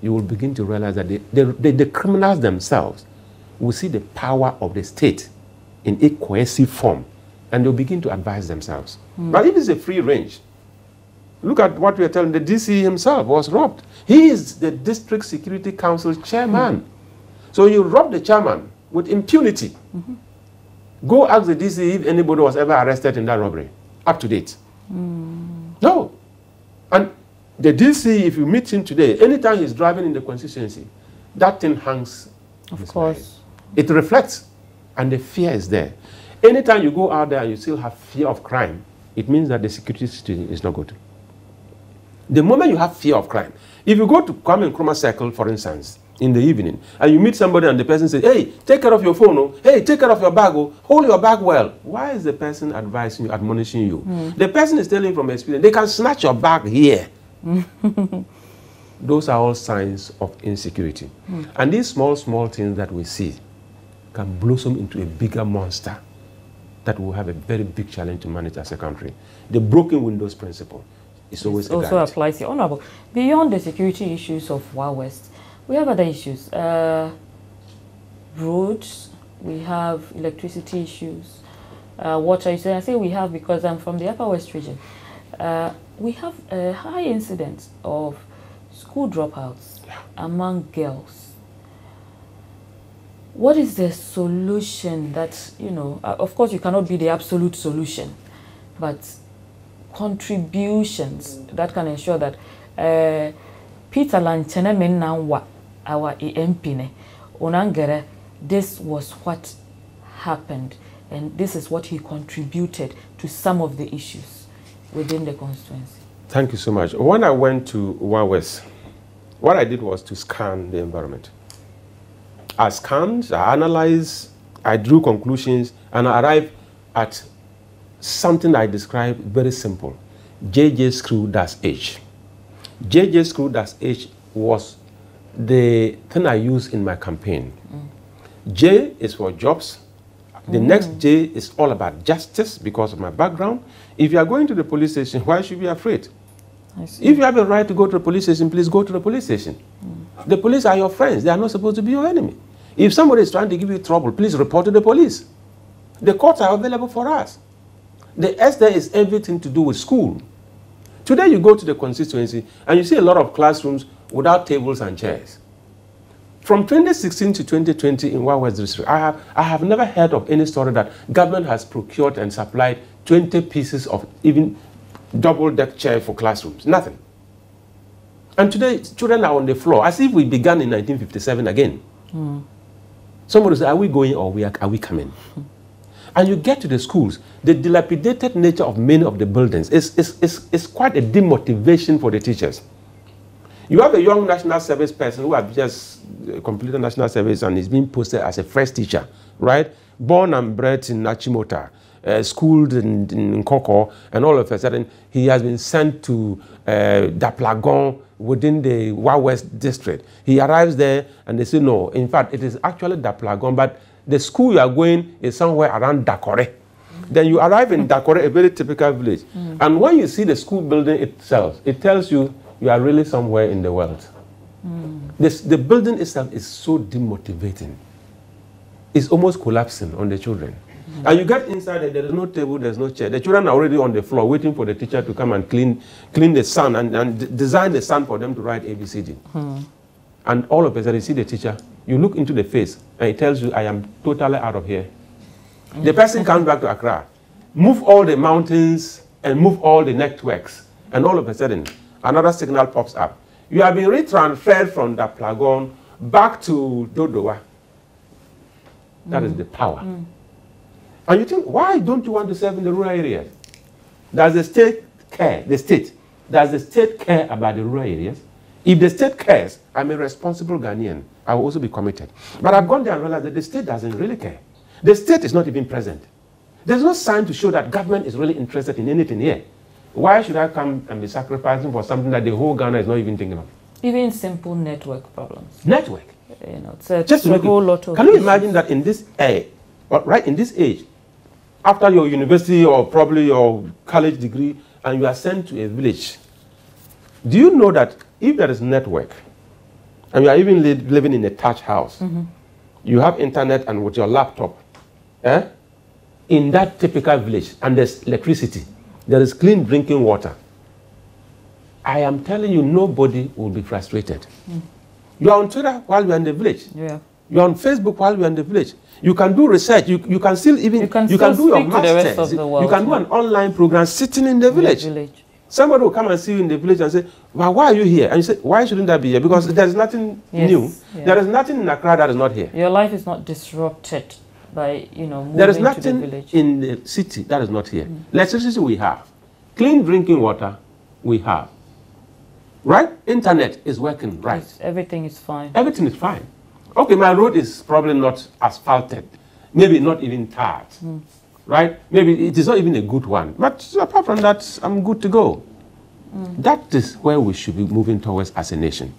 you will begin to realize that the criminals themselves will see the power of the state in a cohesive form, and they'll begin to advise themselves. But if it's a free range, look at what we are telling. The DC himself was robbed. He is the District Security Council chairman. So you rob the chairman with impunity. Go ask the DC if anybody was ever arrested in that robbery. Up to date. No. And the DC, if you meet him today, anytime he's driving in the constituency, that thing hangs. Of course. It reflects, and the fear is there. Anytime you go out there and you still have fear of crime, it means that the security situation is not good. The moment you have fear of crime, if you go to Kwame Nkrumah Circle, for instance, in the evening, and you meet somebody and the person says, hey, take care of your phone, oh. Hey, take care of your bag, oh. Hold your bag well. Why is the person advising you, admonishing you? The person is telling from experience, they can snatch your bag here. Those are all signs of insecurity. And these small things that we see can blossom into a bigger monster that will have a very big challenge to manage as a country. The broken windows principle is always also applies here. Honorable, beyond the security issues of Wa West, we have other issues. Roads, we have electricity issues, water issues. I say we have because I'm from the Upper West region. We have a high incidence of school dropouts among girls. What is the solution that, you know, of course you cannot be the absolute solution, but contributions that can ensure that Peter Lanchene Menanwa, our MP, Onangere, this was what happened, and this is what he contributed to some of the issues within the constituency. Thank you so much. When I went to Wa West, what I did was to scan the environment. I scanned, I analyzed, I drew conclusions, and I arrived at something I described very simple. JJ Screw H. JJ Screw H was the thing I used in my campaign. J is for jobs. The next J is all about justice because of my background. If you are going to the police station, why should you be afraid? If you have a right to go to the police station, please go to the police station. The police are your friends. They are not supposed to be your enemy. If somebody is trying to give you trouble, please report to the police. The courts are available for us. The S there is everything to do with school. Today you go to the constituency and you see a lot of classrooms without tables and chairs. From 2016 to 2020 in Wa West District, I have never heard of any story that government has procured and supplied 20 pieces of even double-deck chair for classrooms. Nothing. And today, children are on the floor, as if we began in 1957 again. Somebody says, are we going or are we coming? And you get to the schools, the dilapidated nature of many of the buildings is quite a demotivation for the teachers. You have a young national service person who has just completed national service and is being posted as a first teacher, right? Born and bred in Achimota, schooled in Nkoko, and all of a sudden he has been sent to Daplagon within the Wa West district. He arrives there and they say, no, in fact, it is actually Daplagon, but the school you are going is somewhere around Dakore. Then you arrive in Dakore, a very typical village. And when you see the school building itself, it tells you you are really somewhere in the world. The building itself is so demotivating. It's almost collapsing on the children. And you get inside and there is no table, there's no chair. The children are already on the floor waiting for the teacher to come and clean the sun and design the sun for them to write ABCD. And all of a sudden you see the teacher, you look into the face and it tells you, I am totally out of here. The person comes back to Accra, move all the mountains and move all the networks, and all of a sudden another signal pops up. You have been retransferred from the Plagon back to Dodowa. That is the power. And you think, why don't you want to serve in the rural areas? Does the state care? Does the state care about the rural areas? If the state cares, I'm a responsible Ghanaian. I will also be committed. But I've gone there and realized that the state doesn't really care. The state is not even present. There's no sign to show that government is really interested in anything here. Why should I come and be sacrificing for something that the whole Ghana is not even thinking of? Even simple network problems. Network. You know, it's just a whole lot of. Can you imagine that in this right in this age, after your university or probably your college degree, and you are sent to a village, do you know that if there is network, and you are even living in a thatched house, you have internet and with your laptop, in that typical village, and there's electricity, there is clean drinking water, I am telling you, nobody will be frustrated. You are on Twitter while you are in the village. Yeah. You are on Facebook while you are in the village. You can do research. You can still even you can do your masters. You can do an online program sitting in the village. Somebody will come and see you in the village and say, well, why are you here? And you say, why shouldn't I be here? Because there is nothing new. Yeah. There is nothing in Accra that is not here. Your life is not disrupted by, moving there is nothing to the village. In the city that is not here. Electricity we have. Clean drinking water we have. Right? Internet is working right. Yes, everything is fine. Everything is fine. Okay, my road is probably not asphalted. Maybe not even tarred. Right? Maybe it is not even a good one. But apart from that, I'm good to go. That is where we should be moving towards as a nation.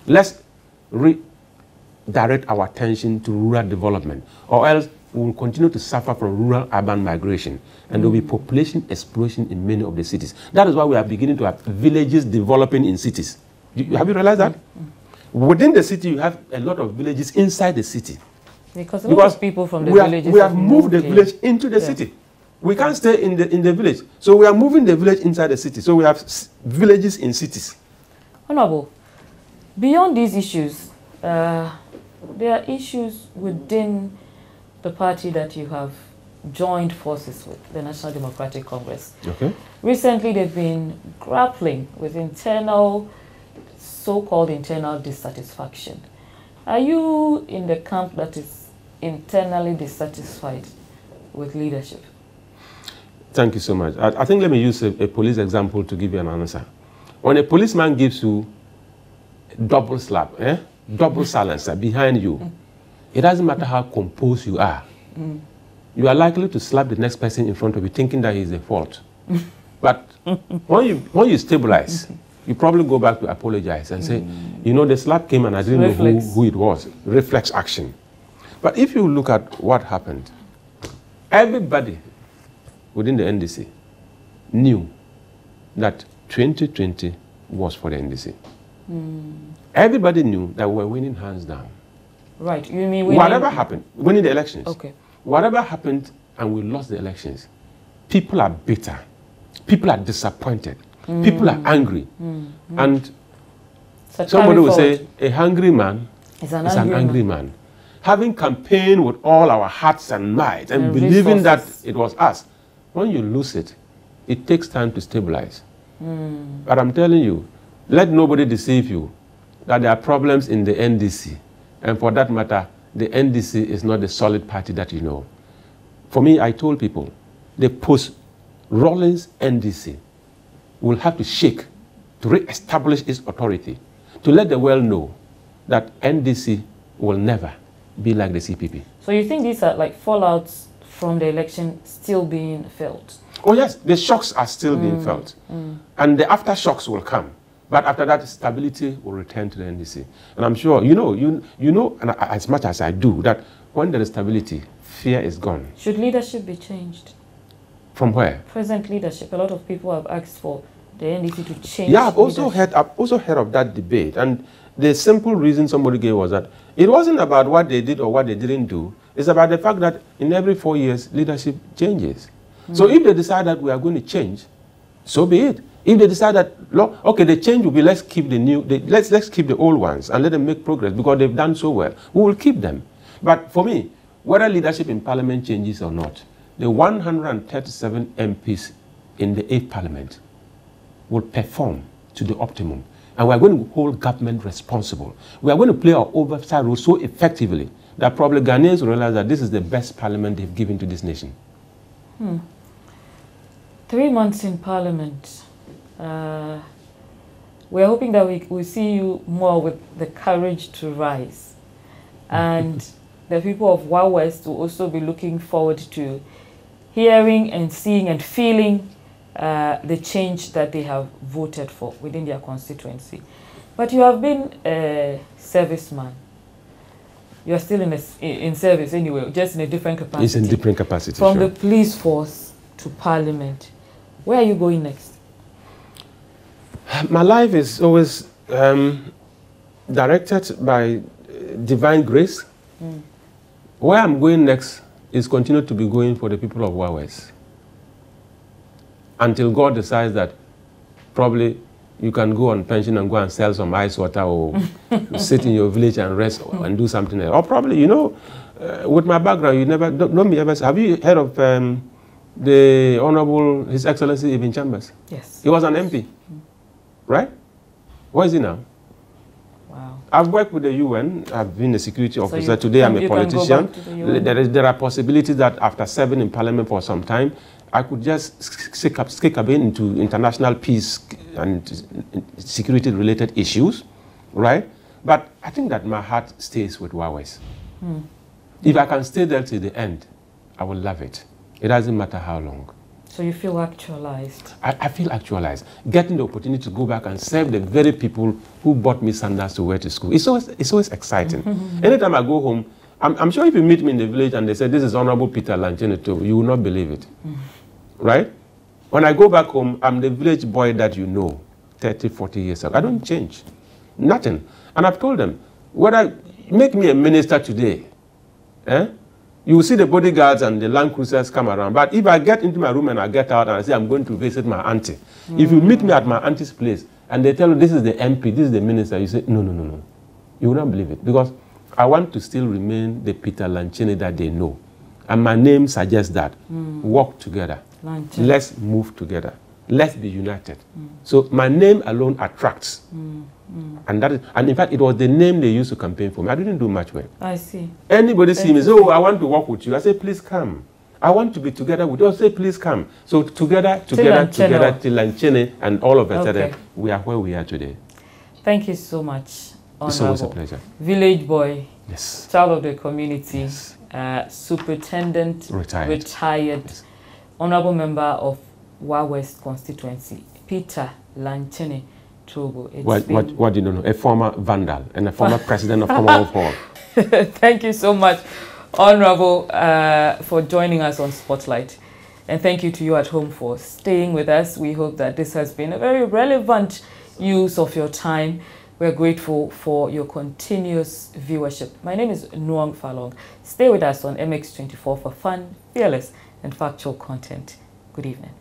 Let's redirect our attention to rural development, or else we will continue to suffer from rural-urban migration, and there will be population explosion in many of the cities. That is why we are beginning to have villages developing in cities. Have you realized that? Within the city, you have a lot of villages inside the city. Because a lot of people from the villages we have moved the village into the city. We can't stay in the village. So we are moving the village inside the city. So we have villages in cities. Honorable, beyond these issues, there are issues within the party that you have joined forces with, the National Democratic Congress. Okay. Recently, they've been grappling with so-called internal dissatisfaction. Are you in the camp that is internally dissatisfied with leadership? Thank you so much. I think let me use a police example to give you an answer. When a policeman gives you double slap, double silencer behind you, it doesn't matter how composed you are. You are likely to slap the next person in front of you thinking that he is the fault. But when you stabilize, you probably go back to apologize and say, the slap came and I didn't know who it was. Reflex action. But if you look at what happened, everybody within the NDC knew that 2020 was for the NDC. Everybody knew that we were winning hands down. Right. You mean winning? Whatever happened, winning the elections. Okay. Whatever happened and we lost the elections, people are bitter. People are disappointed. People are angry. And somebody will say, a hungry man is an angry man. Having campaigned with all our hearts and might and believing that it was us, when you lose it, it takes time to stabilize. But I'm telling you, let nobody deceive you that there are problems in the NDC. And for that matter, the NDC is not the solid party that you know. For me, I told people, the post-Rawlings NDC will have to shake to re-establish its authority, to let the world know that NDC will never be like the CPP. So you think these are like fallouts from the election still being felt? Oh yes, the shocks are still being felt. And the aftershocks will come. But after that, stability will return to the NDC. And I'm sure, you know, and as much as I do, that when there is stability, fear is gone. Should leadership be changed? From where? Present leadership. A lot of people have asked for the NDC to change. Yeah, I've also heard of that debate, and the simple reason somebody gave was that it wasn't about what they did or what they didn't do. It's about the fact that in every 4 years, leadership changes. So if they decide that we are going to change, so be it. If they decide that, okay, the change will be, let's keep the new, let's keep the old ones and let them make progress because they've done so well. We will keep them. But for me, whether leadership in Parliament changes or not, the 137 MPs in the 8th Parliament will perform to the optimum. And we are going to hold government responsible. We are going to play our oversight role so effectively that probably Ghanaians will realize that this is the best parliament they've given to this nation. 3 months in Parliament. We're hoping that we will see you more with the courage to rise. And the people of Wa West will also be looking forward to hearing and seeing and feeling the change that they have voted for within their constituency. But you have been a serviceman. You are still in service anyway, just in a different capacity. It's in different capacity. From the police force to Parliament. Where are you going next? My life is always directed by divine grace. Where I'm going next is continue to be going for the people of Wa West. Until God decides that probably you can go on pension and go and sell some ice water or sit in your village and rest and do something else. Or probably, you know, with my background, you never, have you heard of the Honorable His Excellency Ibn Chambers? Yes. He was an MP, right? Where is he now? Wow. I've worked with the UN. I've been a security officer. So today I'm a politician. The there are possibilities that after serving in Parliament for some time, I could just stick a bit into international peace and security-related issues, right? But I think that my heart stays with Wa West. If I can stay there till the end, I will love it. It doesn't matter how long. So you feel actualized? I feel actualized. Getting the opportunity to go back and serve the very people who brought me sandals to wear to school. It's always exciting. Anytime I go home, I'm sure if you meet me in the village and they say, this is Honorable Peter Lanchene Toobu, you will not believe it. Right? When I go back home, I'm the village boy that you know, 30, 40 years ago. I don't change. Nothing. And I've told them, whether make me a minister today, you will see the bodyguards and the Land Cruisers come around. But if I get into my room and I get out and I say I'm going to visit my auntie, if you meet me at my auntie's place and they tell you this is the MP, this is the minister, you say, no, no, no, no. You will not believe it. Because I want to still remain the Peter Lanchene that they know. And my name suggests that. Work together. Lanchene. Let's move together. Let's be united. So my name alone attracts. And in fact, it was the name they used to campaign for me. I didn't do much work. I see. Anybody see me, say, oh, I want to work with you. I say, please come. I want to be together with you. I say, please come. So together, till Lanchene, and all of us, we are where we are today. Thank you so much. It's always a pleasure. Village boy, yes, child of the community, yes, superintendent, retired, yes, honorable member of Wa West constituency, Peter Lanchene Toobu. What do you know? A former vandal and a former president of Commonwealth Hall. Thank you so much, Honorable, for joining us on Spotlight. And thank you to you at home for staying with us. We hope that this has been a very relevant use of your time. We're grateful for your continuous viewership. My name is Nwang Falong. Stay with us on MX24 for fun, fearless, and factual content. Good evening.